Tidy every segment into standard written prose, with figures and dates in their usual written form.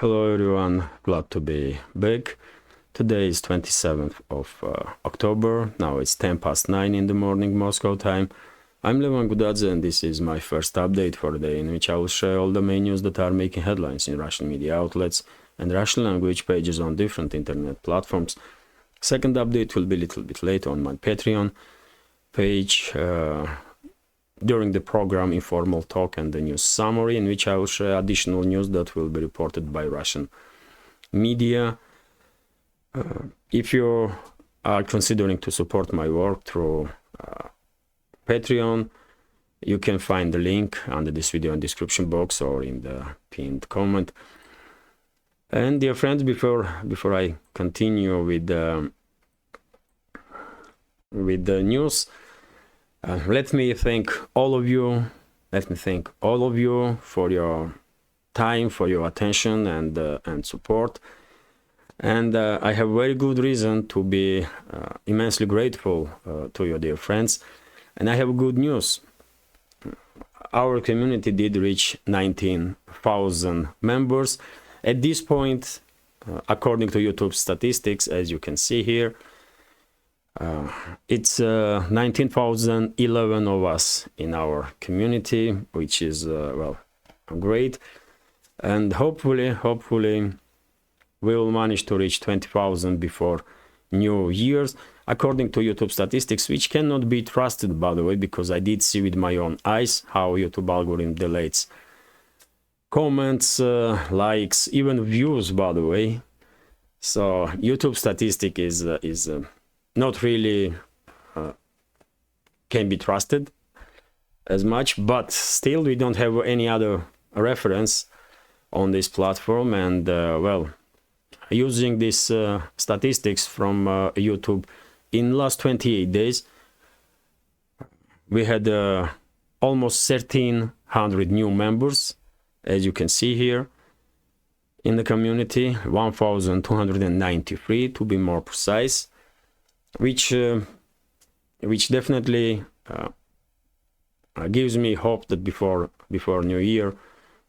Hello everyone, glad to be back. Today is 27th of October, now it's 10 past 9 in the morning Moscow time. I'm Levan Gudadze and this is my first update for the day in which I will share all the main news that are making headlines in Russian media outlets and Russian language pages on different internet platforms. Second update will be a little bit later on my Patreon page during the program Informal Talk and the News Summary, in which I will share additional news that will be reported by Russian media. If you are considering to support my work through Patreon, you can find the link under this video in the description box or in the pinned comment. And dear friends, before I continue with the news, let me thank all of you. Let me thank all of you for your time, for your attention and support. And I have very good reason to be immensely grateful to you, dear friends. And I have good news. Our community did reach 19,000 members. At this point, according to YouTube statistics, as you can see here, it's 19,011 of us in our community, which is well, great, and hopefully we will manage to reach 20,000 before New Year's, according to YouTube statistics, which cannot be trusted, by the way, because I did see with my own eyes how YouTube algorithm deletes comments, likes, even views, by the way. So YouTube statistic is not really can be trusted as much, but still we don't have any other reference on this platform. And well, using these statistics from YouTube, in last 28 days we had almost 1,300 new members, as you can see here in the community, 1,293 to be more precise, which definitely gives me hope that before New Year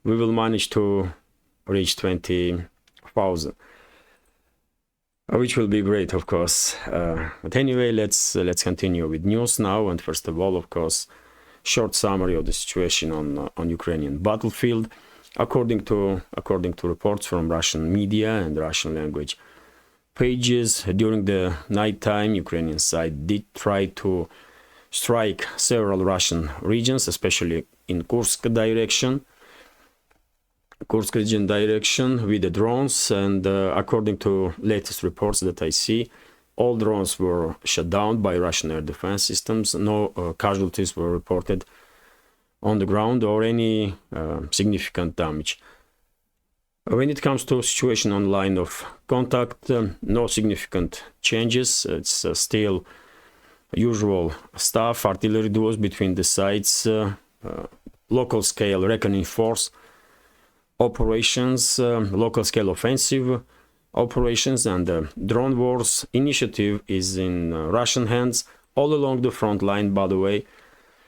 we will manage to reach 20,000, which will be great, of course. But anyway, let's continue with news now. And first of all, of course, short summary of the situation on Ukrainian battlefield. According to reports from Russian media and Russian language pages, during the night time, Ukrainian side did try to strike several Russian regions, especially in Kursk region direction, with the drones. And according to latest reports that I see, all drones were shut down by Russian air defense systems. No casualties were reported on the ground or any significant damage. When it comes to situation on line of contact, no significant changes. It's still usual stuff, artillery duels between the sides, local scale reckoning force operations, local scale offensive operations, and the drone wars initiative is in Russian hands all along the front line, by the way,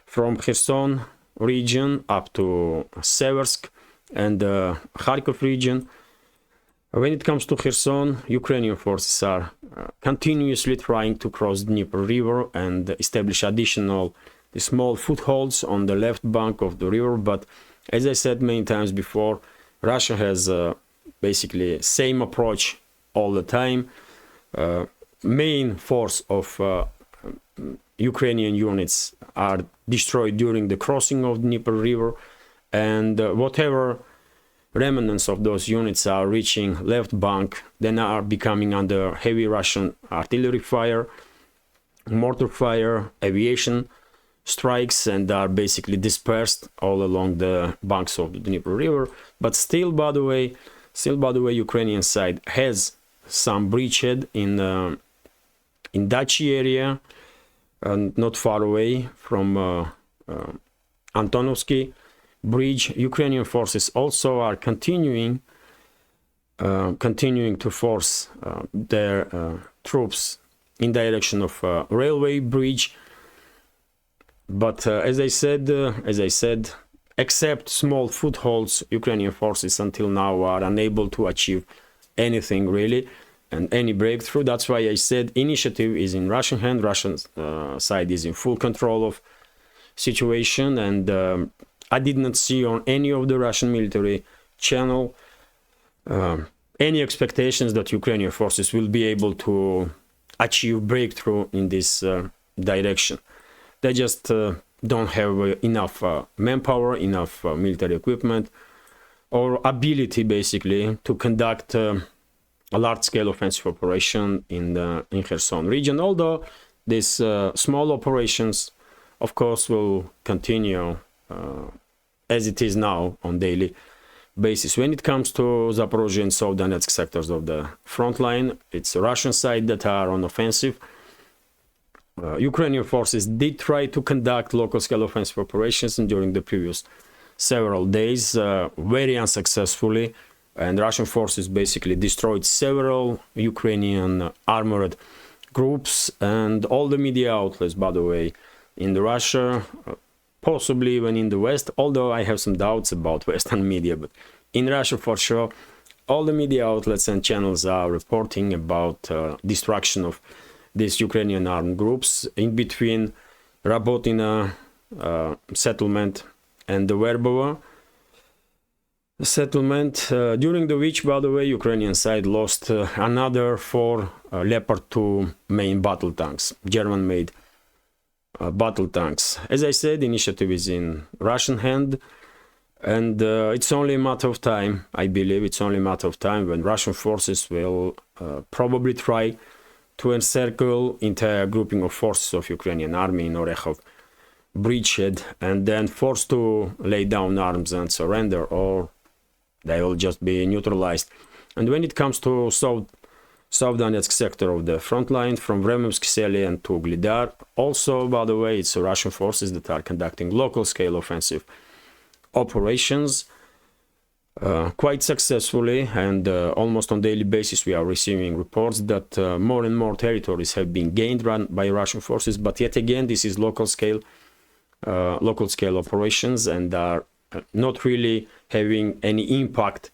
from Kherson region up to Seversk and Kharkov region. When it comes to Kherson, Ukrainian forces are continuously trying to cross Dnieper River and establish additional small footholds on the left bank of the river. But as I said many times before, Russia has basically same approach all the time. Main force of Ukrainian units are destroyed during the crossing of Dnieper River, and whatever remnants of those units are reaching left bank, then are becoming under heavy Russian artillery fire, mortar fire, aviation strikes, and are basically dispersed all along the banks of the Dnieper River. But still, by the way, Ukrainian side has some breachhead in Dachi area, and not far away from Antonovsky Bridge. Ukrainian forces also are continuing to force their troops in direction of railway bridge. But as I said, except small footholds, Ukrainian forces until now are unable to achieve anything really, and any breakthrough. That's why I said initiative is in Russian hand. Russian side is in full control of situation, and I did not see on any of the Russian military channel any expectations that Ukrainian forces will be able to achieve breakthrough in this direction. They just don't have enough manpower, enough military equipment, or ability basically to conduct a large-scale offensive operation in Kherson region. Although these small operations, of course, will continue as it is now on daily basis. When it comes to Zaporozhye and South Donetsk sectors of the front line, it's the Russian side that are on offensive. Ukrainian forces did try to conduct local-scale offensive operations during the previous several days, very unsuccessfully, and Russian forces basically destroyed several Ukrainian armored groups, and all the media outlets, by the way, in Russia, possibly even in the West, although I have some doubts about Western media, but in Russia for sure, all the media outlets and channels are reporting about destruction of these Ukrainian armed groups in between Rabotina settlement and the Verbovo settlement, during the which, by the way, Ukrainian side lost another 4 Leopard 2 main battle tanks, German-made battle tanks. As I said, initiative is in Russian hand, and it's only a matter of time, I believe, it's only a matter of time when Russian forces will probably try to encircle entire grouping of forces of Ukrainian army in Orekhov bridgehead and then forced to lay down arms and surrender, or they will just be neutralized. And when it comes to South Donetsk sector of the front line, from Vremensk and to Glidar, also, by the way, it's Russian forces that are conducting local-scale offensive operations quite successfully, and almost on daily basis we are receiving reports that more and more territories have been gained by Russian forces. But yet again, this is local-scale operations and are not really having any impact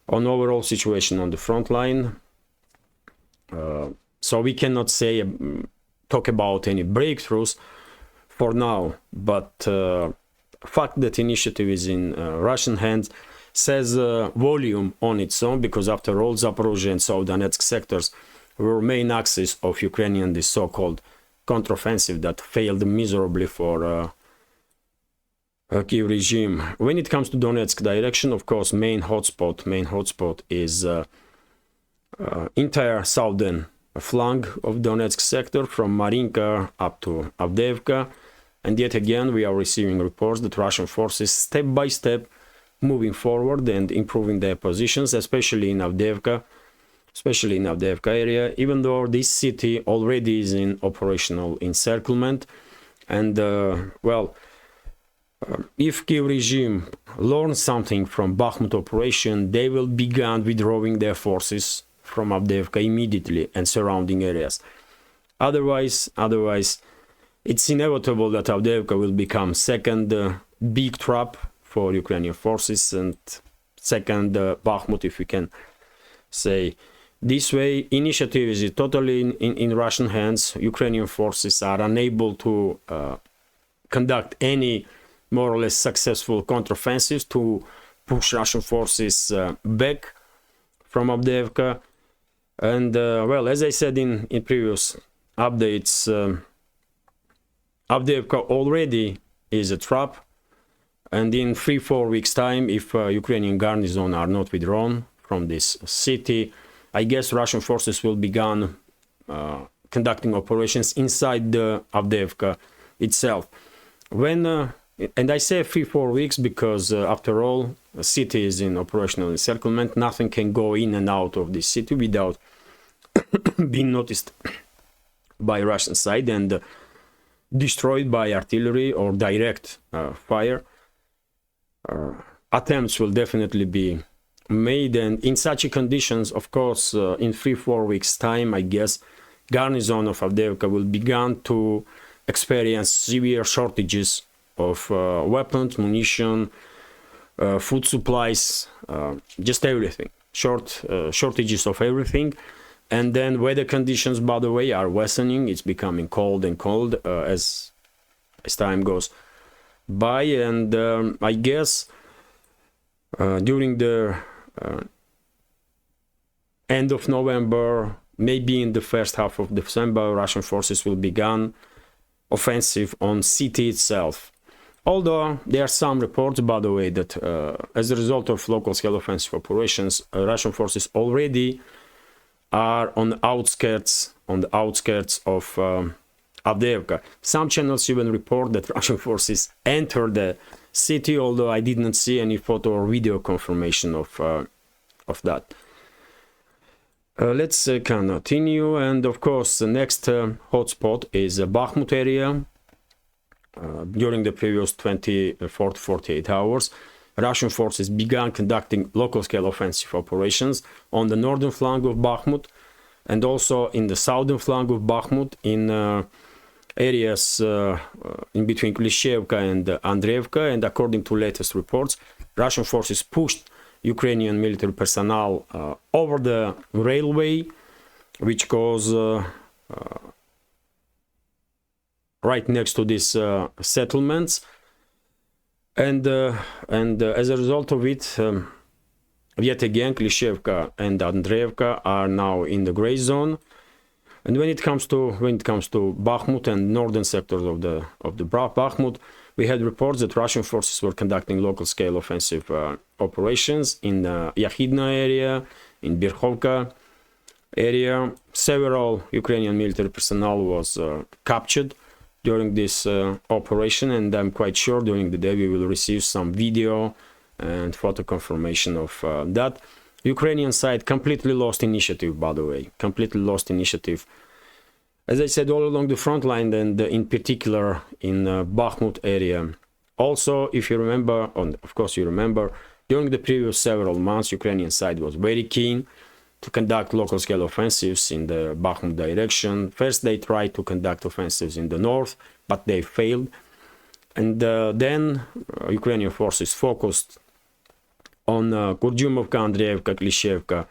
on overall situation on the front line. So we cannot say talk about any breakthroughs for now, but fact that initiative is in Russian hands says volume on its own, because after all, Zaporozhye and South Donetsk sectors were main axis of Ukrainian, the so-called counteroffensive that failed miserably for Kiev regime. When it comes to Donetsk direction, of course, main hotspot is entire southern flank of Donetsk sector from Marinka up to Avdiivka. And yet again, we are receiving reports that Russian forces step by step moving forward and improving their positions, especially in Avdiivka area, even though this city already is in operational encirclement. And if Kiev regime learns something from Bakhmut operation, they will begin withdrawing their forces from Avdiivka immediately and surrounding areas. Otherwise, it's inevitable that Avdiivka will become second big trap for Ukrainian forces and second Bakhmut, if we can say this way. Initiative is totally in Russian hands. Ukrainian forces are unable to conduct any more or less successful counteroffensives to push Russian forces back from Avdiivka. And as I said in previous updates, Avdiivka already is a trap, and in 3-4 weeks time, if Ukrainian garrison are not withdrawn from this city, I guess Russian forces will begin conducting operations inside the Avdiivka itself. And I say 3-4 weeks because after all, the city is in operational encirclement. Nothing can go in and out of this city without being noticed by Russian side and destroyed by artillery or direct fire. Attempts will definitely be made, and in such conditions, of course, in 3-4 weeks time, I guess, garrison of Avdiivka will begin to experience severe shortages of weapons, munition, food supplies, just everything. Shortages of everything. And then weather conditions, by the way, are worsening. It's becoming cold and cold as time goes by. And I guess during the end of November, maybe in the first half of December, Russian forces will begin offensive on city itself. Although there are some reports, by the way, that as a result of local-scale offensive operations, Russian forces already are on the outskirts of Avdiivka. Some channels even report that Russian forces entered the city, although I did not see any photo or video confirmation of that. Let's continue, and of course the next hotspot is Bakhmut area. During the previous 24 to 48 hours, Russian forces began conducting local-scale offensive operations on the northern flank of Bakhmut and also in the southern flank of Bakhmut in areas in between Klishchevka and Andreevka. And according to latest reports, Russian forces pushed Ukrainian military personnel over the railway, which goes right next to these settlements, and as a result of it, yet again, Klishchevka and Andreevka are now in the gray zone. And when it comes to Bakhmut and northern sectors of the Bakhmut, we had reports that Russian forces were conducting local-scale offensive operations in the Yakhidna area, in Birkhovka area. Several Ukrainian military personnel was captured during this operation, and I'm quite sure during the day we will receive some video and photo confirmation of that. Ukrainian side completely lost initiative, by the way, completely lost initiative. As I said, all along the front line, and in particular in Bakhmut area. Also, if you remember, of course you remember, during the previous several months, Ukrainian side was very keen to conduct local-scale offensives in the Bakhmut direction. First, they tried to conduct offensives in the north, but they failed. And then Ukrainian forces focused on Kurdyumovka, Andreevka, Klishchevka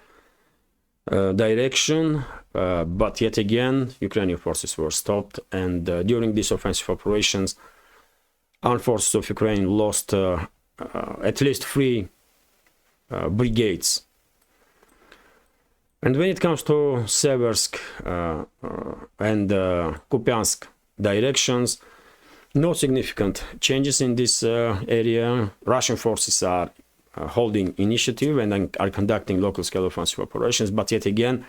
direction, but yet again, Ukrainian forces were stopped. And during these offensive operations, armed forces of Ukraine lost at least 3 brigades. And when it comes to Seversk and Kupiansk directions, no significant changes in this area. Russian forces are holding initiative and are conducting local-scale offensive operations. But yet again,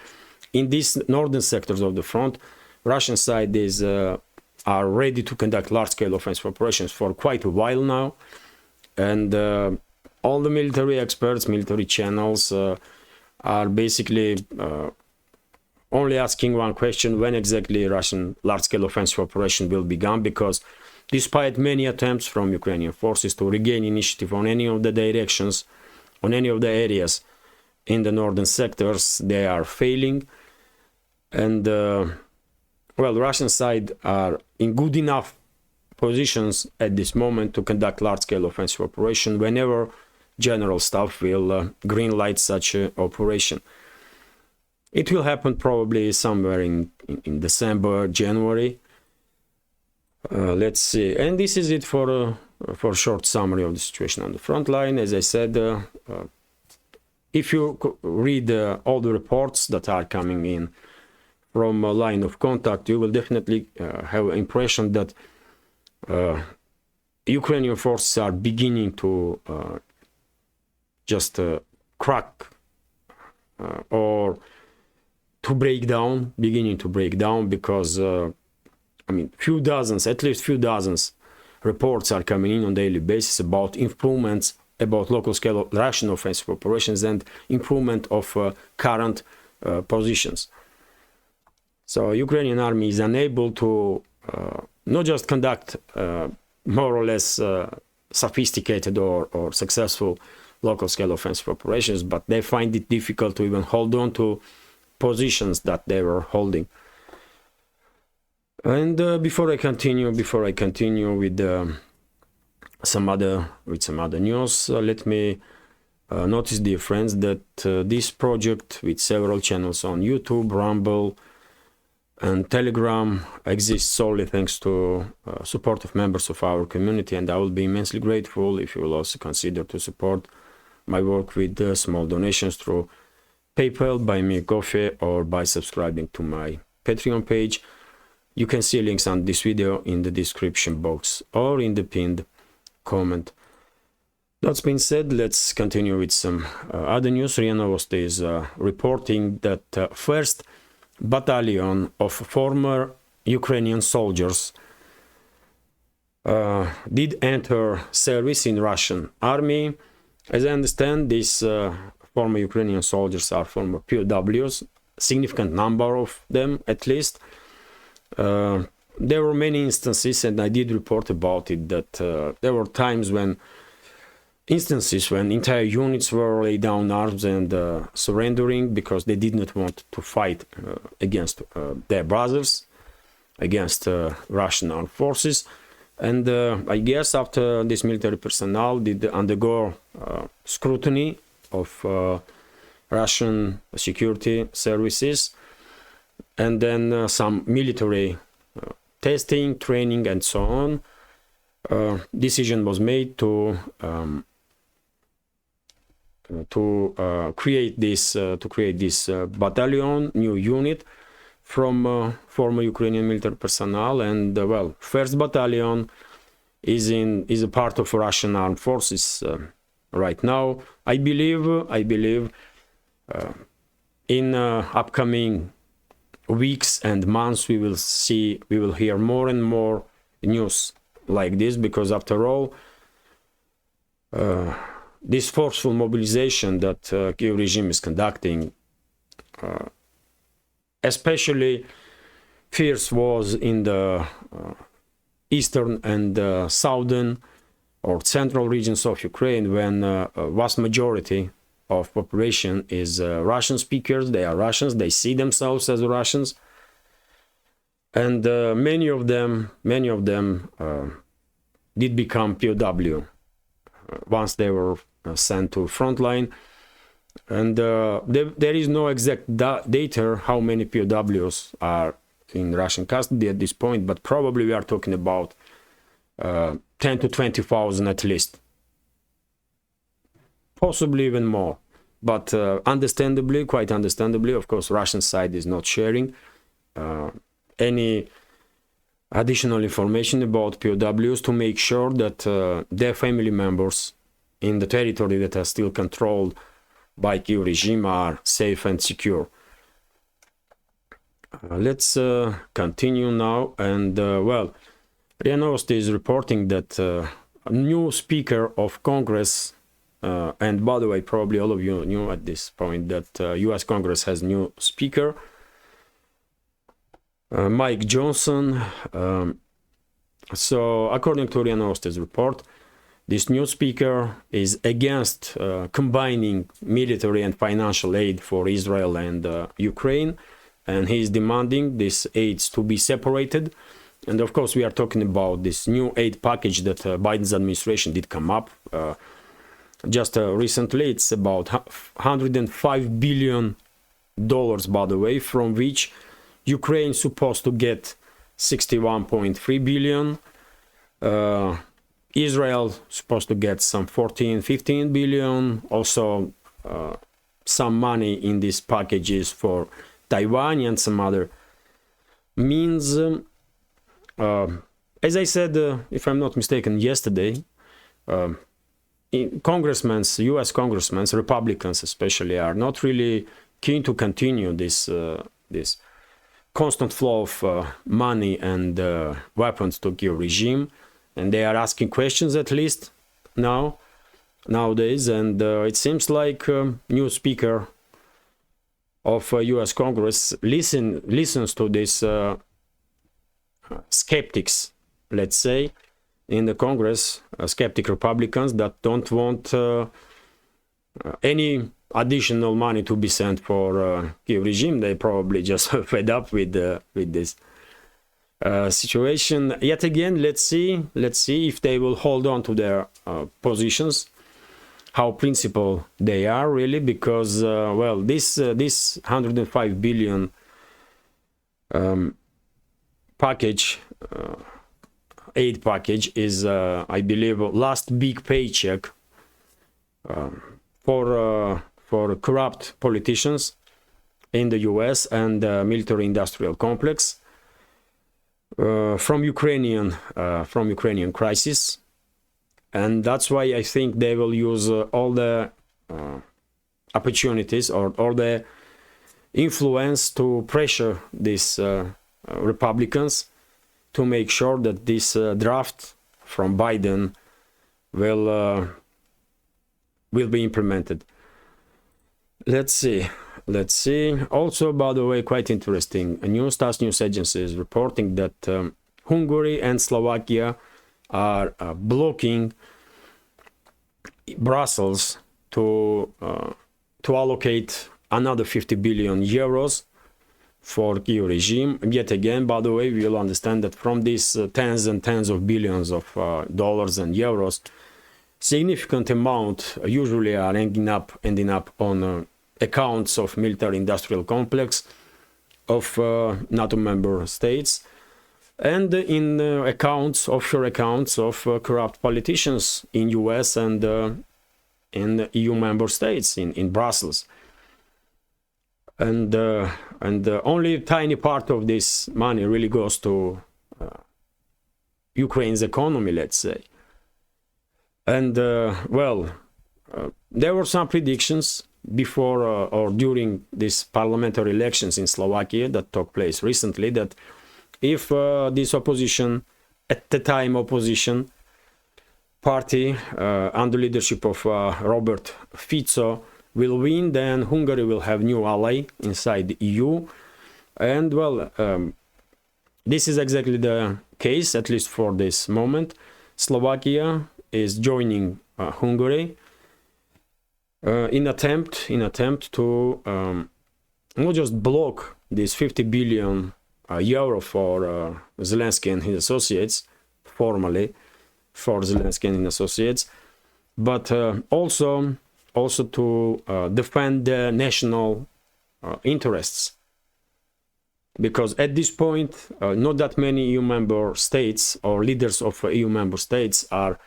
in these northern sectors of the front, Russian side are ready to conduct large-scale offensive operations for quite a while now. And all the military experts, military channels are basically only asking one question: when exactly Russian large-scale offensive operation will begin, because despite many attempts from Ukrainian forces to regain initiative on any of the directions, on any of the areas in the northern sectors, they are failing. And well, Russian side are in good enough positions at this moment to conduct large-scale offensive operation whenever General Staff will green light such an operation. It will happen probably somewhere in December, January. Let's see. And this is it for a short summary of the situation on the front line. As I said, if you read all the reports that are coming in from a line of contact, you will definitely have an impression that Ukrainian forces are beginning to just crack or to break down, beginning to break down, because I mean, at least few dozens reports are coming in on a daily basis about improvements, about local-scale Russian offensive operations and improvement of current positions. So Ukrainian army is unable to not just conduct more or less sophisticated or successful local-scale offensive operations, but they find it difficult to even hold on to positions that they were holding. And before I continue with the some other news. Let me notice the difference that this project with several channels on YouTube, Rumble, and Telegram exists solely thanks to support of members of our community, and I will be immensely grateful if you will also consider to support my work with small donations through PayPal, Buy Me a Coffee, or by subscribing to my Patreon page. You can see links on this video in the description box or in the pinned comment. That's been said, let's continue with some other news. RIA Novosti is reporting that first battalion of former Ukrainian soldiers did enter service in Russian army. As I understand, these former Ukrainian soldiers are former POWs, significant number of them at least. There were many instances, and I did report about it, that there were times when entire units were laid down arms and surrendering because they did not want to fight against their brothers, against Russian armed forces. And I guess after this military personnel did undergo scrutiny of Russian security services, and then some military testing, training, and so on, decision was made to create this battalion, new unit from former Ukrainian military personnel. And well, first battalion is a part of Russian armed forces right now. I believe in upcoming weeks and months we will hear more and more news like this, because after all, this forceful mobilization that Kyiv regime is conducting, especially fierce was in the eastern and southern or central regions of Ukraine, when a vast majority of population is Russian speakers. They are Russians, they see themselves as Russians, and many of them did become POW once they were sent to frontline. And there is no exact data how many POWs are in Russian custody at this point, but probably we are talking about 10 to 20,000 at least, possibly even more. But understandably, quite understandably, of course, Russian side is not sharing any additional information about POWs to make sure that their family members in the territory that are still controlled by Kyiv regime are safe and secure. Let's continue now. And well, RIA Novosti is reporting that a new Speaker of Congress, and by the way, probably all of you knew at this point that US Congress has new Speaker, Mike Johnson. So according to RIA Novosti's report, this new Speaker is against combining military and financial aid for Israel and Ukraine, and he is demanding these aids to be separated. And of course, we are talking about this new aid package that Biden's administration did come up just recently. It's about $105 billion, by the way, from which Ukraine is supposed to get 61.3 billion. Israel supposed to get some 15 billion. Also, some money in these packages for Taiwan and some other means. As I said, if I'm not mistaken, yesterday, US congressmen, Republicans especially, are not really keen to continue this constant flow of money and weapons to Kyiv regime, and they are asking questions at least nowadays. And it seems like new Speaker of US Congress listens to these skeptics, let's say, in the Congress, skeptic Republicans that don't want any additional money to be sent for Kyiv regime. They probably just fed up with this situation. Yet again, let's see if they will hold on to their positions, how principled they are really, because well, this 105 billion package, aid package, is I believe last big paycheck for corrupt politicians in the US and military-industrial complex from Ukrainian crisis, and that's why I think they will use all the opportunities or the influence to pressure these Republicans to make sure that this draft from Biden will be implemented. Let's see. Also, by the way, quite interesting, a TASS news agency is reporting that Hungary and Slovakia are blocking Brussels to allocate another 50 billion euros for Kyiv regime. Yet again, by the way, we will understand that from these tens and tens of billions of dollars and euros, significant amount usually are ending up on accounts of military-industrial complex of NATO member states, and in offshore accounts of corrupt politicians in US and in EU member states in Brussels. And only a tiny part of this money really goes to Ukraine's economy, let's say. And well, there were some predictions before or during these parliamentary elections in Slovakia that took place recently, that if this opposition, at the time opposition party under leadership of Robert Fico will win, then Hungary will have new ally inside the EU. And well, this is exactly the case, at least for this moment. Slovakia is joining Hungary in attempt to not just block this 50 billion euro for Zelensky and his associates, formally for Zelensky and his associates, but also to defend the national interests. Because at this point, not that many EU member states or leaders of EU member states are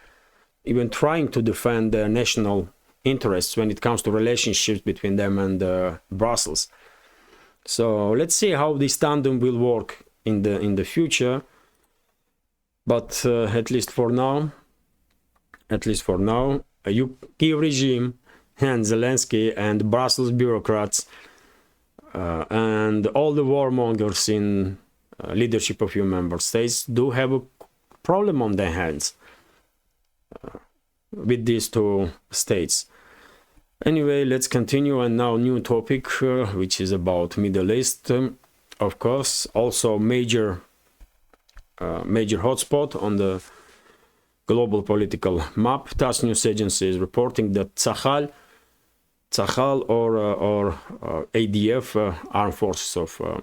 even trying to defend their national interests when it comes to relationships between them and Brussels. So let's see how this tandem will work in the future. But at least for now, Kyiv regime and Zelensky and Brussels bureaucrats and all the warmongers in leadership of EU member states do have a problem on their hands with these two states. Anyway, let's continue, and now new topic, which is about Middle East. Of course, also major hotspot on the global political map. TASS news agency is reporting that Tzahal or ADF, Armed Forces of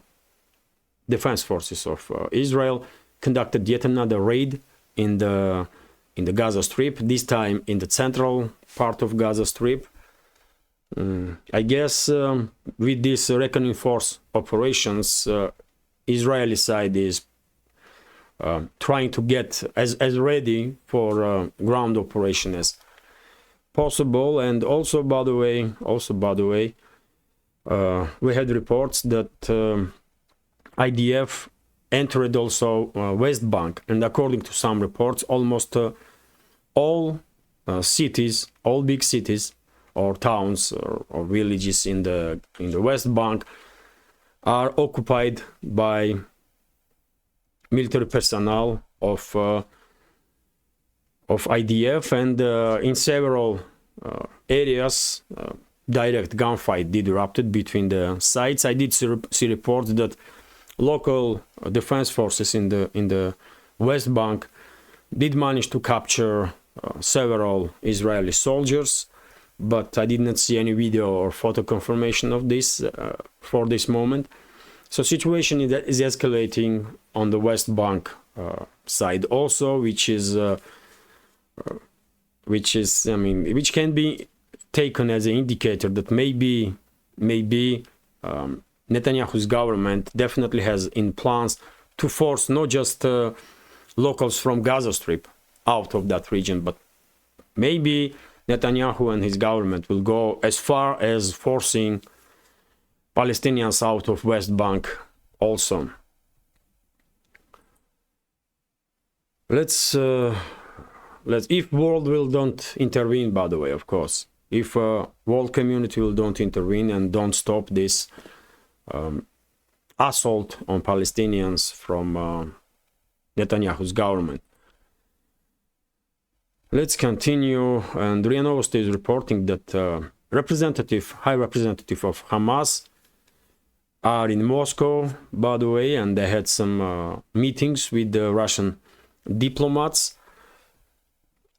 Defense Forces of Israel, conducted yet another raid in the Gaza Strip. This time in the central part of Gaza Strip. I guess with these reckoning force operations, Israeli side is trying to get as ready for ground operation as possible. And also, by the way, we had reports that IDF entered also West Bank, and according to some reports, almost all cities, all big cities or towns or villages in the West Bank are occupied by military personnel of IDF, and in several areas direct gunfight did erupted between the sides. I did see reports that local defense forces in the West Bank did manage to capture several Israeli soldiers, but I did not see any video or photo confirmation of this for this moment. So situation is escalating on the West Bank side also, which can be taken as an indicator that maybe Netanyahu's government definitely has in plans to force not just locals from Gaza Strip out of that region, but maybe Netanyahu and his government will go as far as forcing Palestinians out of West Bank also. Let's if world will don't intervene, by the way, of course, if world community will don't intervene and don't stop this assault on Palestinians from Netanyahu's government. Let's continue. And RIA Novosti is reporting that high representative of Hamas are in Moscow, by the way, and they had some meetings with the Russian diplomats.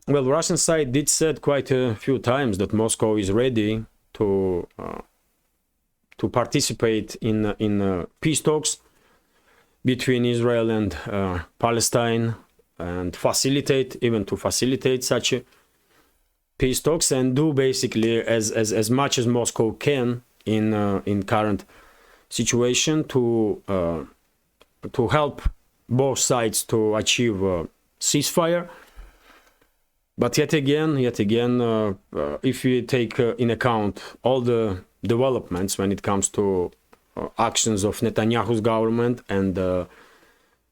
Well, the Russian side did said quite a few times that Moscow is ready to participate in peace talks between Israel and Palestine, and even to facilitate such peace talks, and do basically as much as Moscow can in current situation to help both sides to achieve a ceasefire. But yet again, if we take in account all the developments when it comes to actions of Netanyahu's government and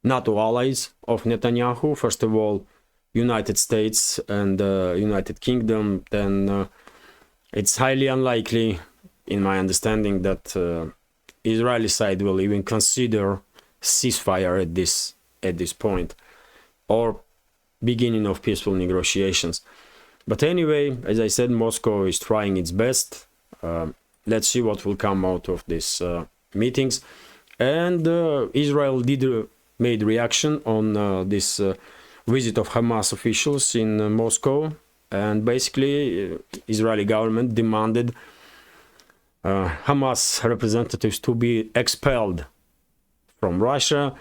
NATO allies of Netanyahu, first of all, United States and United Kingdom, then it's highly unlikely, in my understanding, that Israeli side will even consider ceasefire at this point, or beginning of peaceful negotiations. But anyway, as I said, Moscow is trying its best. Let's see what will come out of these meetings. And Israel made reaction on this visit of Hamas officials in Moscow, and basically Israeli government demanded Hamas representatives to be expelled from Russia.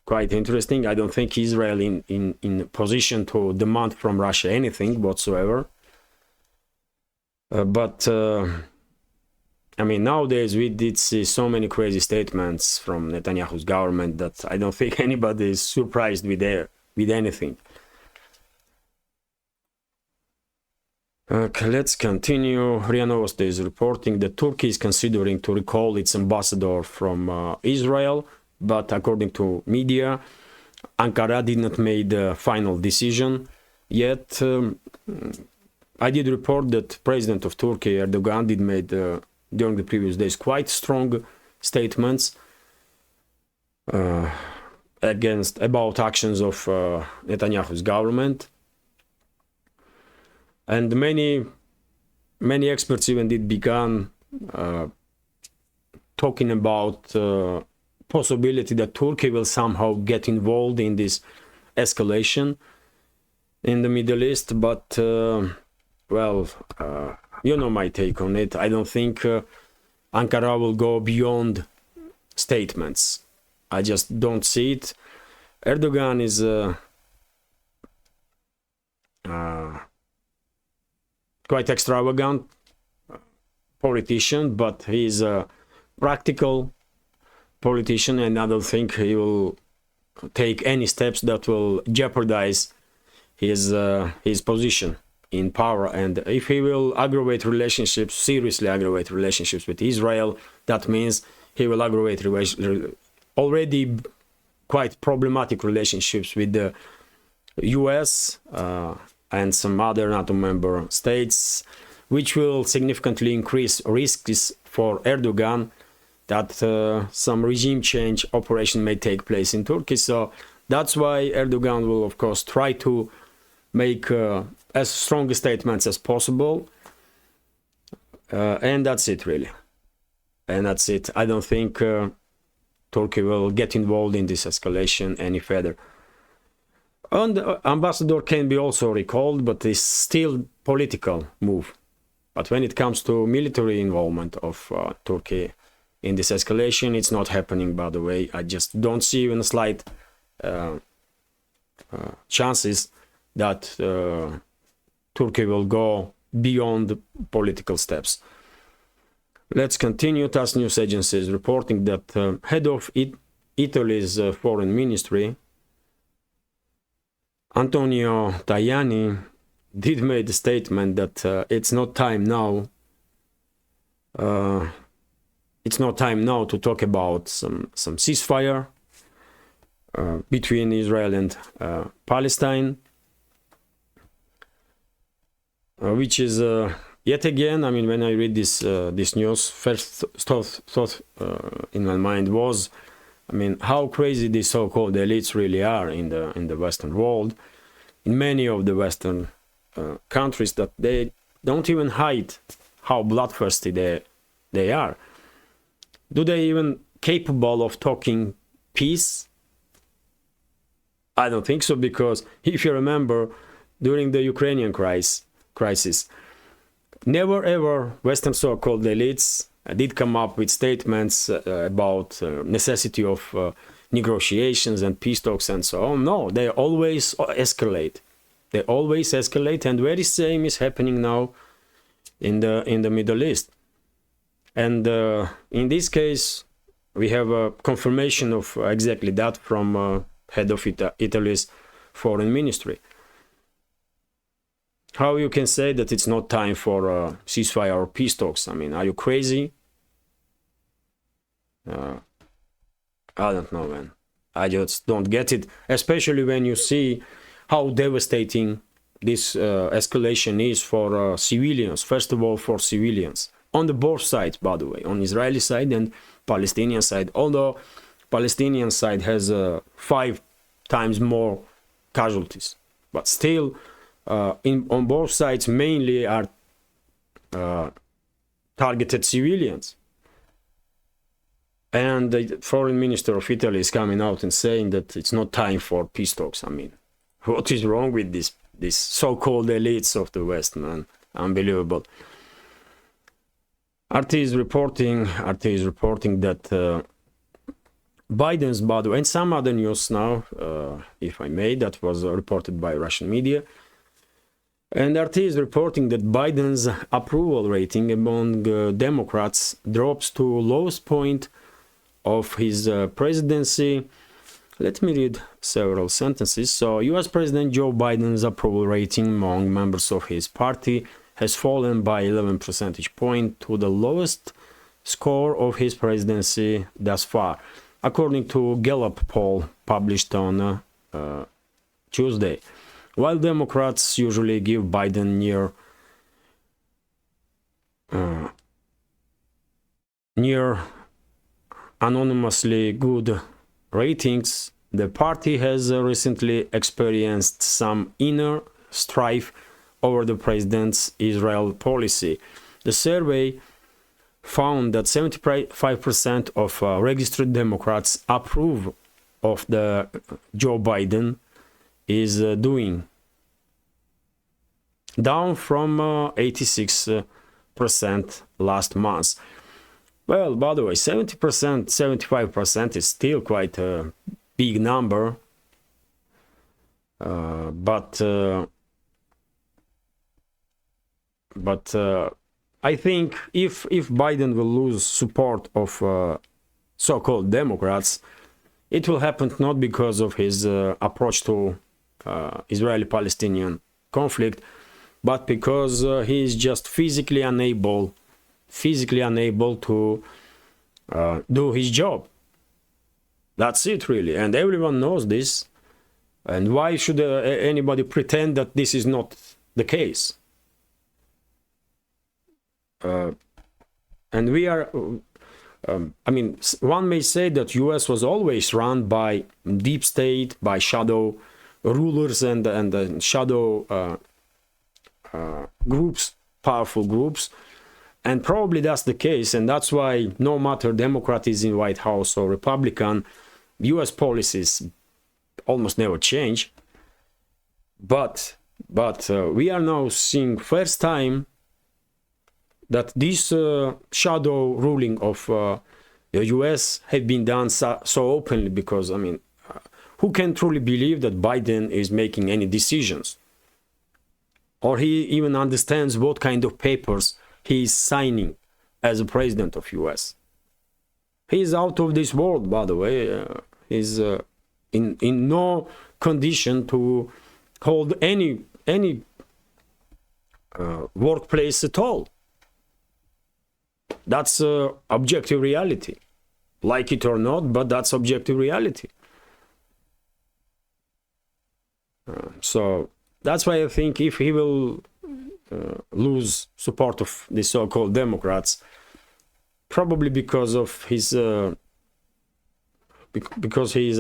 Quite interesting. I don't think Israel in position to demand from Russia anything whatsoever. But nowadays we did see so many crazy statements from Netanyahu's government that I don't think anybody is surprised with anything. Okay, let's continue. RIA Novosti is reporting that Turkey is considering to recall its ambassador from Israel, but according to media, Ankara did not make the final decision yet. I did report that President of Turkey, Erdogan, did made during the previous days quite strong statements about actions of Netanyahu's government. And many experts even did began talking about possibility that Turkey will somehow get involved in this escalation in the Middle East. But you know my take on it. I don't think Ankara will go beyond statements. I just don't see it. Erdogan is quite extravagant politician, but he's a practical politician, and I don't think he will take any steps that will jeopardize his position in power. And if he will seriously aggravate relationships with Israel, that means he will aggravate already quite problematic relationships with the US and some other NATO member states, which will significantly increase risks for Erdogan that some regime change operation may take place in Turkey. So that's why Erdogan will, of course, try to make as strong statements as possible. And that's it, really. And that's it. I don't think Turkey will get involved in this escalation any further. And the ambassador can be also recalled, but it's still political move. But when it comes to military involvement of Turkey, in this escalation. It's not happening, by the way. I just don't see even a slight chances that Turkey will go beyond political steps. Let's continue. TASS news agency is reporting that head of Italy's foreign ministry, Antonio Tajani, did make a statement that it's not time now. It's not time now to talk about some ceasefire between Israel and Palestine, which is yet again. I mean, when I read this news, first thought in my mind was, I mean, how crazy these so-called elites really are in the Western world, in many of the Western countries, that they don't even hide how bloodthirsty they are. Do they even capable of talking peace? I don't think so, because if you remember, during the Ukrainian crisis, never ever Western so-called elites did come up with statements about necessity of negotiations and peace talks and so on. No, they always escalate. They always escalate, and very same is happening now in the Middle East. And in this case, we have a confirmation of exactly that from head of Italy's foreign ministry. How you can say that it's not time for ceasefire or peace talks? I mean, are you crazy? I don't know, man. I just don't get it, especially when you see how devastating this escalation is for civilians. First of all, for civilians. On the both sides, by the way, on Israeli side and Palestinian side. Although Palestinian side has 5 times more casualties, but still, on both sides mainly are targeted civilians. And the foreign minister of Italy is coming out and saying that it's not time for peace talks. I mean, what is wrong with this so-called elites of the West, man? Unbelievable. RT is reporting that Biden's, by the way, and some other news now, if I may, that was reported by Russian media. And RT is reporting that Biden's approval rating among Democrats drops to lowest point of his presidency. Let me read several sentences. So, US President Joe Biden's approval rating among members of his party has fallen by 11 percentage points to the lowest score of his presidency thus far, according to Gallup poll published on Tuesday. While Democrats usually give Biden near anonymously good ratings, the party has recently experienced some inner strife over the president's Israel policy. The survey found that 75% of registered Democrats approve of the Joe Biden is doing, down from 86% last month. Well, by the way, 70%, 75% is still quite a big number, but I think if Biden will lose support of so-called Democrats, it will happen not because of his approach to Israeli-Palestinian conflict, but because he is just physically unable to do his job. That's it, really, and everyone knows this. And why should anybody pretend that this is not the case? And we are, I mean, one may say that US was always run by deep state, by shadow rulers and shadow groups, powerful groups, and probably that's the case, and that's why no matter Democrat is in White House or Republican, US policies almost never change. But we are now seeing first time that this shadow ruling of the US have been done so openly, because, I mean, who can truly believe that Biden is making any decisions? Or he even understands what kind of papers he is signing as a president of US. He is out of this world, by the way. He's in no condition to hold any workplace at all. That's objective reality. Like it or not, but that's objective reality. So that's why I think if he will lose support of the so-called Democrats, probably because of his because he is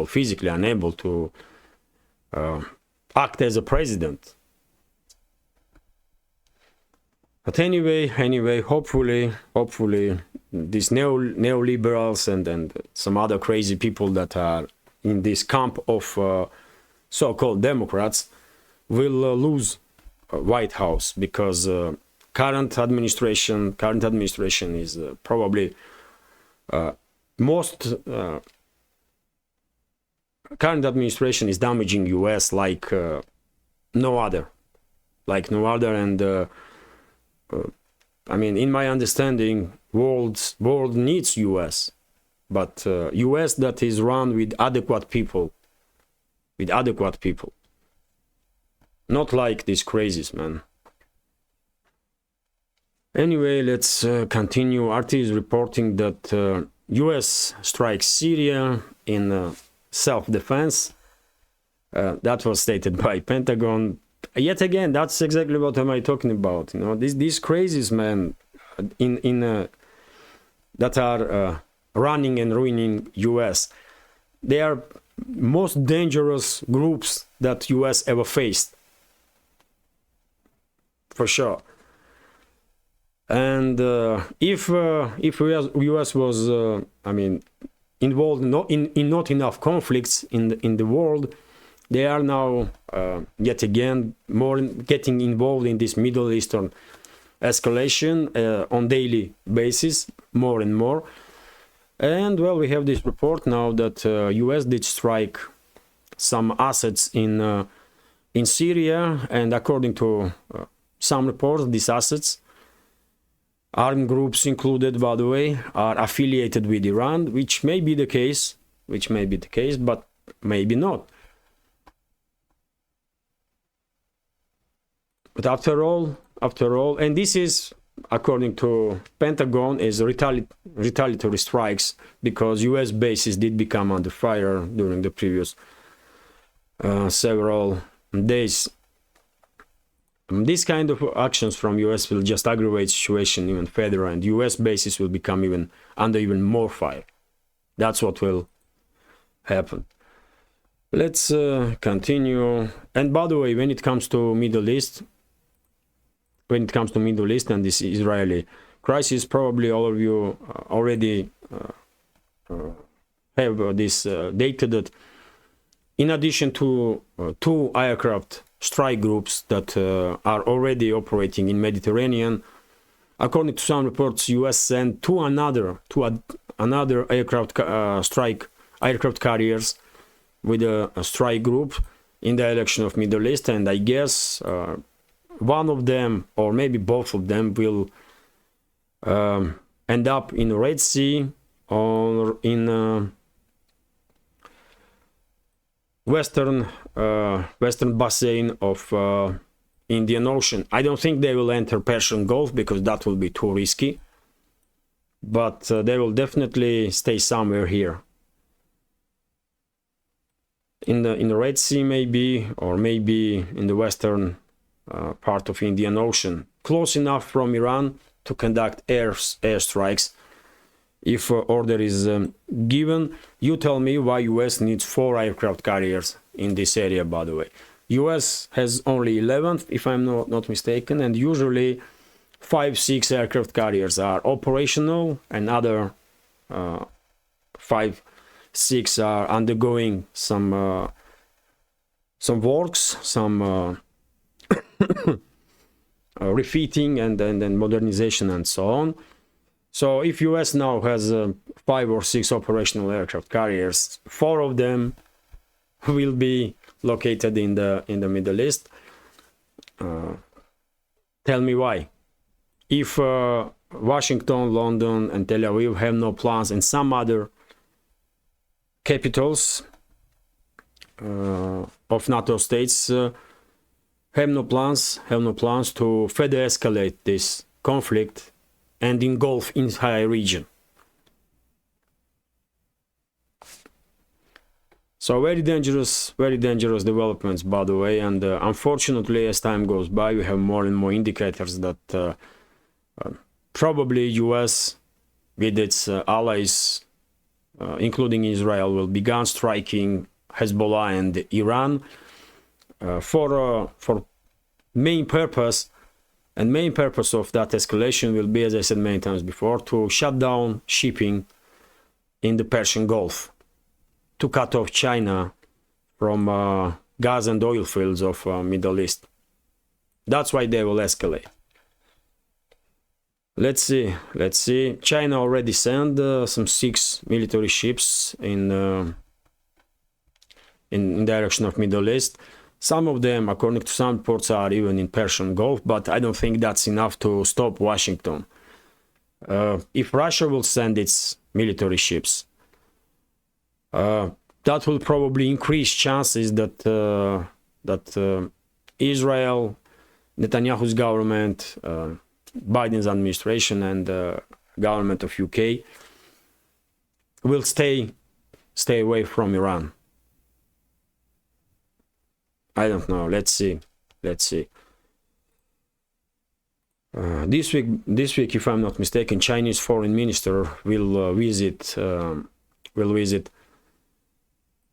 physically unable to act as a president. But anyway, hopefully these neoliberals and some other crazy people that are in this camp of so-called Democrats will lose White House, because current administration is probably current administration is damaging US like no other, and I mean, in my understanding, world needs US, but US that is run with adequate people, not like these crazies, man. Anyway, let's continue. RT is reporting that US strikes Syria in self-defense. That was stated by Pentagon. Yet again, that's exactly what am I talking about. You know, these crazies, man, that are running and ruining US. They are most dangerous groups that US ever faced, for sure. And if US was, I mean, involved in not enough conflicts in the world, they are now yet again more getting involved in this Middle Eastern escalation on daily basis, more and more. And well, we have this report now that US did strike some assets in Syria, and according to some reports, these assets, armed groups included, by the way, are affiliated with Iran, which may be the case, but maybe not. But after all, and this is, according to Pentagon, is retaliatory strikes, because US bases did become under fire during the previous several days. These kind of actions from US will just aggravate the situation even further, and US bases will become under even more fire. That's what will happen. Let's continue. And by the way, when it comes to Middle East and this Israeli crisis, probably all of you already have this data that in addition to two aircraft strike groups that are already operating in Mediterranean, according to some reports, US sent another aircraft carriers with a strike group in the direction of Middle East, and I guess one of them, or maybe both of them, will end up in the Red Sea or in western basin of Indian Ocean. I don't think they will enter Persian Gulf, because that will be too risky, but they will definitely stay somewhere here in the Red Sea, maybe, or maybe in the western part of Indian Ocean, close enough from Iran to conduct airstrikes if order is given. You tell me why US needs 4 aircraft carriers in this area, by the way. US has only 11, if I'm not mistaken, and usually 5-6 aircraft carriers are operational, and other 5-6 are undergoing some works, some refitting and then modernization and so on. So if US now has 5 or 6 operational aircraft carriers, 4 of them will be located in the Middle East. Tell me why. If Washington, London, and Tel Aviv have no plans, and some other capitals of NATO states have no plans to further escalate this conflict and engulf entire region. So very dangerous developments, by the way. And unfortunately, as time goes by, we have more and more indicators that probably US, with its allies, including Israel, will begin striking Hezbollah and Iran for main purpose. And main purpose of that escalation will be, as I said many times before, to shut down shipping in the Persian Gulf, to cut off China from gas and oil fields of Middle East. That's why they will escalate. Let's see. China already sent some 6 military ships in direction of Middle East. Some of them, according to some reports, are even in Persian Gulf, but I don't think that's enough to stop Washington. If Russia will send its military ships, that will probably increase chances that Israel, Netanyahu's government, Biden's administration, and government of UK will stay away from Iran. I don't know. Let's see. This week, if I'm not mistaken, Chinese foreign minister will visit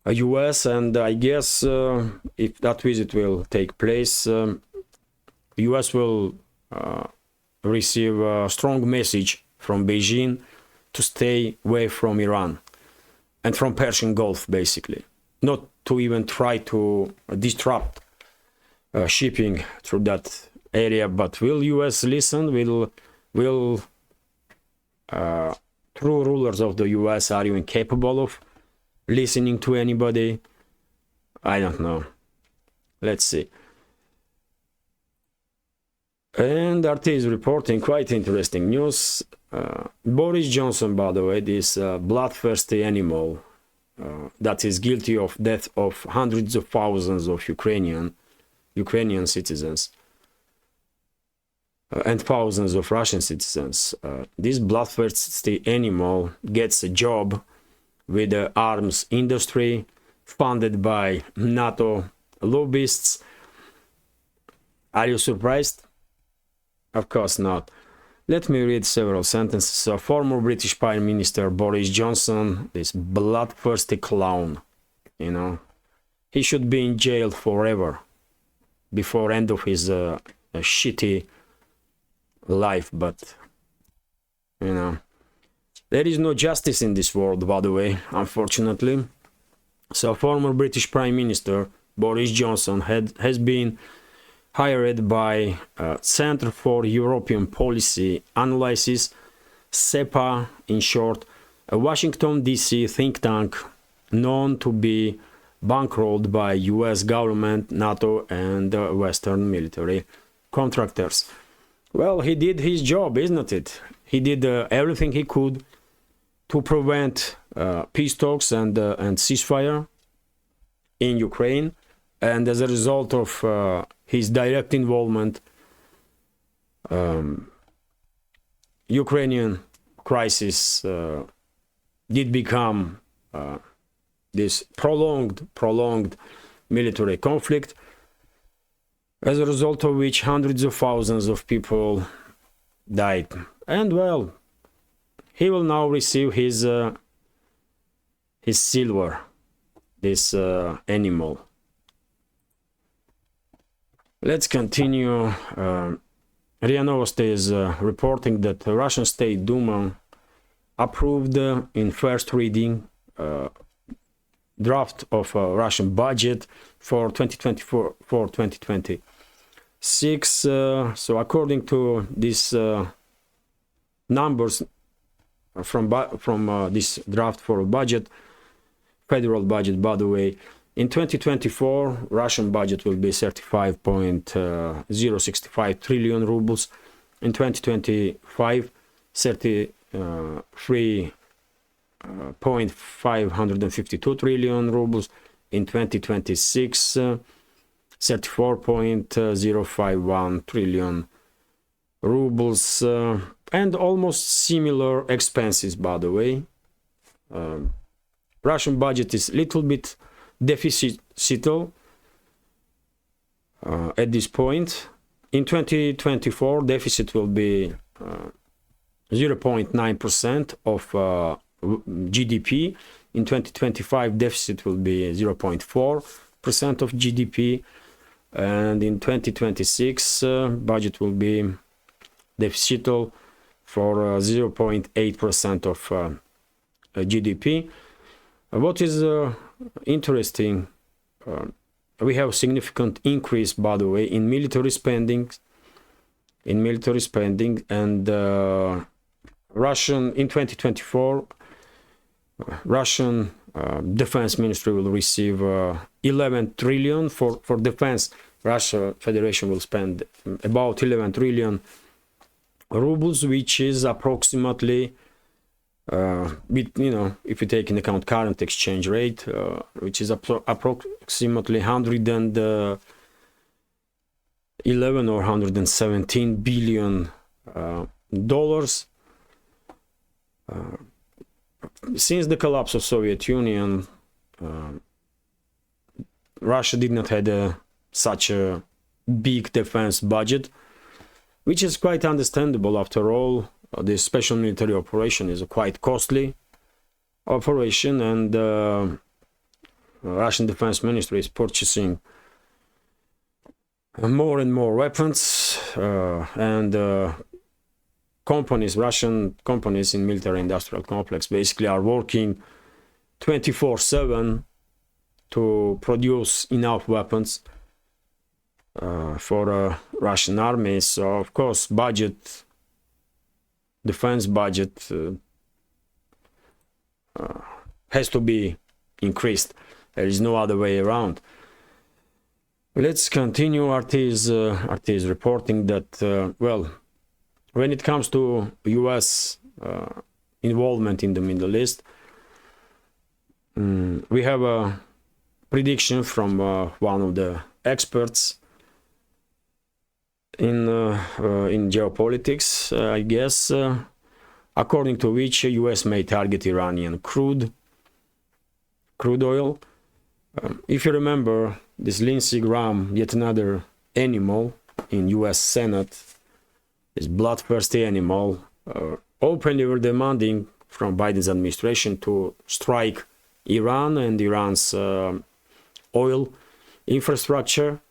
US, and I guess if that visit will take place, US will receive a strong message from Beijing to stay away from Iran and from Persian Gulf, basically, not to even try to disrupt shipping through that area. But will US listen? Will true rulers of the US are even capable of listening to anybody? I don't know. Let's see. And RT is reporting quite interesting news. Boris Johnson, by the way, this bloodthirsty animal that is guilty of death of hundreds of thousands of Ukrainian citizens and thousands of Russian citizens. This bloodthirsty animal gets a job with the arms industry funded by NATO lobbyists. Are you surprised? Of course not. Let me read several sentences. Former British Prime Minister Boris Johnson, this bloodthirsty clown, he should be in jail forever before end of his shitty life. But there is no justice in this world, by the way, unfortunately. So former British Prime Minister Boris Johnson has been hired by Center for European Policy Analysis, CEPA in short, a Washington DC think tank known to be bankrolled by US government, NATO, and Western military contractors. Well, he did his job, isn't it? He did everything he could to prevent peace talks and ceasefire in Ukraine. And as a result of his direct involvement, Ukrainian crisis did become this prolonged military conflict, as a result of which hundreds of thousands of people died. And well, he will now receive his silver, this animal. Let's continue. RIA Novosti is reporting that the Russian State Duma approved in first reading draft of a Russian budget for 2024-2026. So according to these numbers, this draft for a budget, federal budget, by the way. In 2024, Russian budget will be 35.065 trillion rubles. In 2025, 33.552 trillion rubles. In 2026, 34.051 trillion rubles, and almost similar expenses, by the way. Russian budget is a little bit deficitable at this point. In 2024, deficit will be 0.9% of GDP. In 2025, deficit will be 0.4% of GDP. And in 2026, budget will be deficitable for 0.8% of GDP. What is interesting, we have significant increase, by the way, in military spending. And Russian in 2024, Russian defense ministry will receive 11 trillion for defense. Russia Federation will spend about 11 trillion rubles, which is approximately, if you take into account current exchange rate, which is approximately 111 or 117 billion dollars. Since the collapse of Soviet Union, Russia did not have such a big defense budget, which is quite understandable. After all, this special military operation is a quite costly operation, and Russian defense ministry is purchasing more and more weapons, and Russian companies in military industrial complex basically are working 24/7 to produce enough weapons for Russian army. So of course, defense budget has to be increased. There is no other way around. Let's continue. RT is reporting that when it comes to US involvement in the Middle East, we have a prediction from one of the experts in geopolitics, I guess, according to which US may target Iranian crude oil. If you remember, this Lindsey Graham, yet another animal in US Senate, this bloodthirsty animal, openly were demanding from Biden's administration to strike Iran and Iran's oil infrastructure.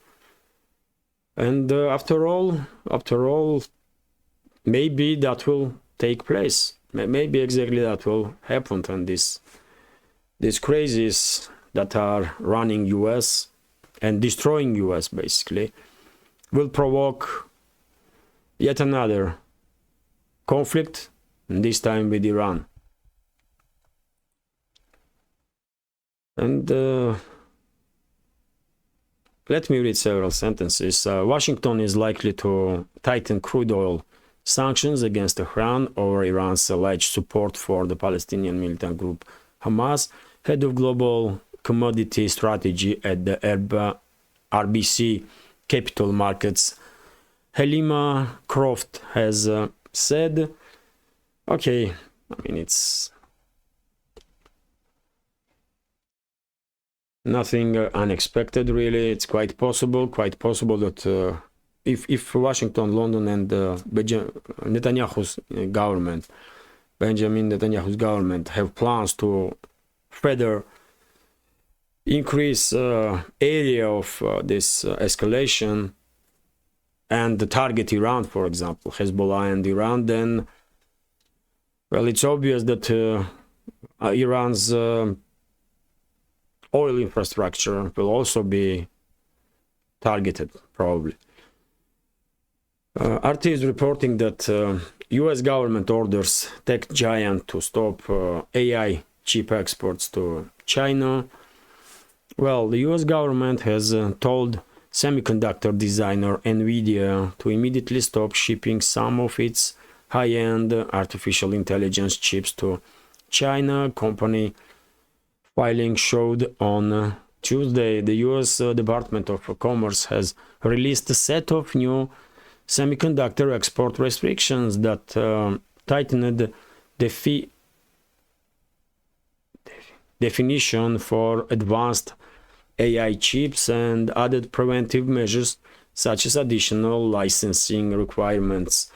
And after all, maybe that will take place. Maybe exactly that will happen. And these crazies that are running US and destroying US basically will provoke yet another conflict, and this time with Iran. And let me read several sentences. Washington is likely to tighten crude oil sanctions against Tehran over Iran's alleged support for the Palestinian militant group Hamas. Head of global commodity strategy at the RBC Capital Markets, Helima Croft, has said, okay, it's nothing unexpected, really. It's quite possible that if Washington, London, and Benjamin Netanyahu's government have plans to further increase area of this escalation and target Iran, for example, Hezbollah and Iran, then, it's obvious that Iran's oil infrastructure will also be targeted, probably. RT is reporting that US government orders tech giant to stop AI chip exports to China. Well, the US government has told semiconductor designer Nvidia to immediately stop shipping some of its high-end artificial intelligence chips to China. Company filing showed on Tuesday the US Department of Commerce has released a set of new semiconductor export restrictions that tightened the definition for advanced AI chips and added preventive measures such as additional licensing requirements.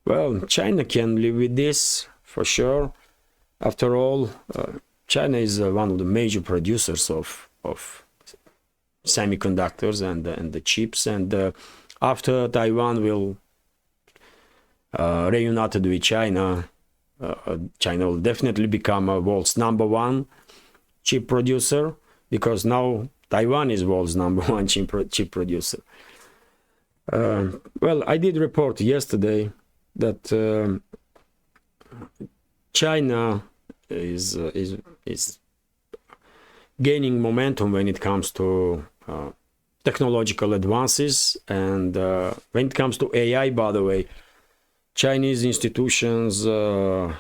Well, China can live with this for sure. After all, China is one of the major producers of semiconductors and the chips, and after Taiwan will reunited with China, China will definitely become a world's #1 chip producer, because now Taiwan is world's #1 chip producer. Well, I did report yesterday that China is gaining momentum when it comes to technological advances, and when it comes to AI, by the way, Chinese institutions,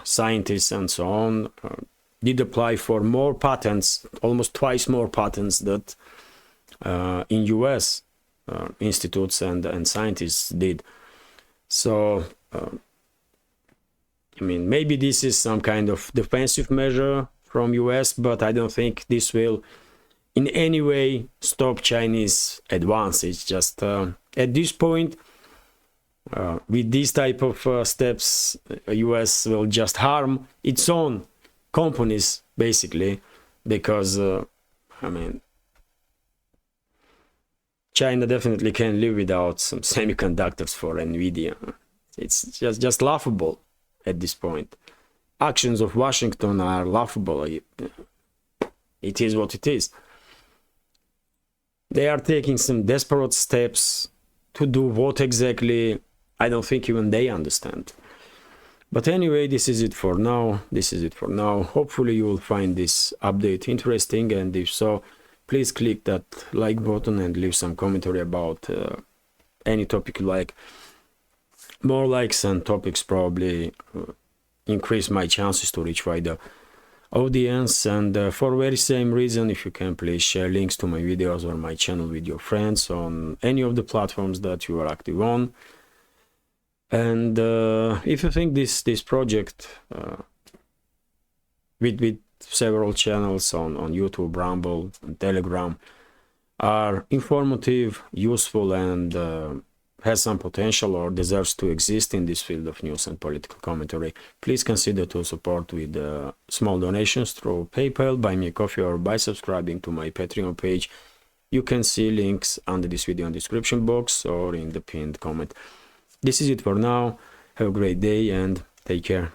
scientists and so on did apply for more patents, almost twice more patents that in US institutes and scientists did. So I mean, maybe this is some kind of defensive measure from US, but I don't think this will in any way stop Chinese advances. Just at this point, with these type of steps, US will just harm its own companies, basically, because I mean, China definitely can't live without some semiconductors for Nvidia. It's just laughable at this point. Actions of Washington are laughable. It is what it is. They are taking some desperate steps to do what exactly, I don't think even they understand. But anyway, this is it for now. Hopefully you will find this update interesting, and if so, please click that like button and leave some commentary about any topic you like. More likes and topics probably increase my chances to reach wider audience, and for very same reason, if you can, please share links to my videos or my channel with your friends on any of the platforms that you are active on. And if you think this project with several channels on YouTube, Rumble, and Telegram are informative, useful, and has some potential or deserves to exist in this field of news and political commentary, please consider to support with small donations through PayPal, Buy Me a Coffee, or by subscribing to my Patreon page. You can see links under this video in the description box or in the pinned comment. This is it for now. Have a great day and take care.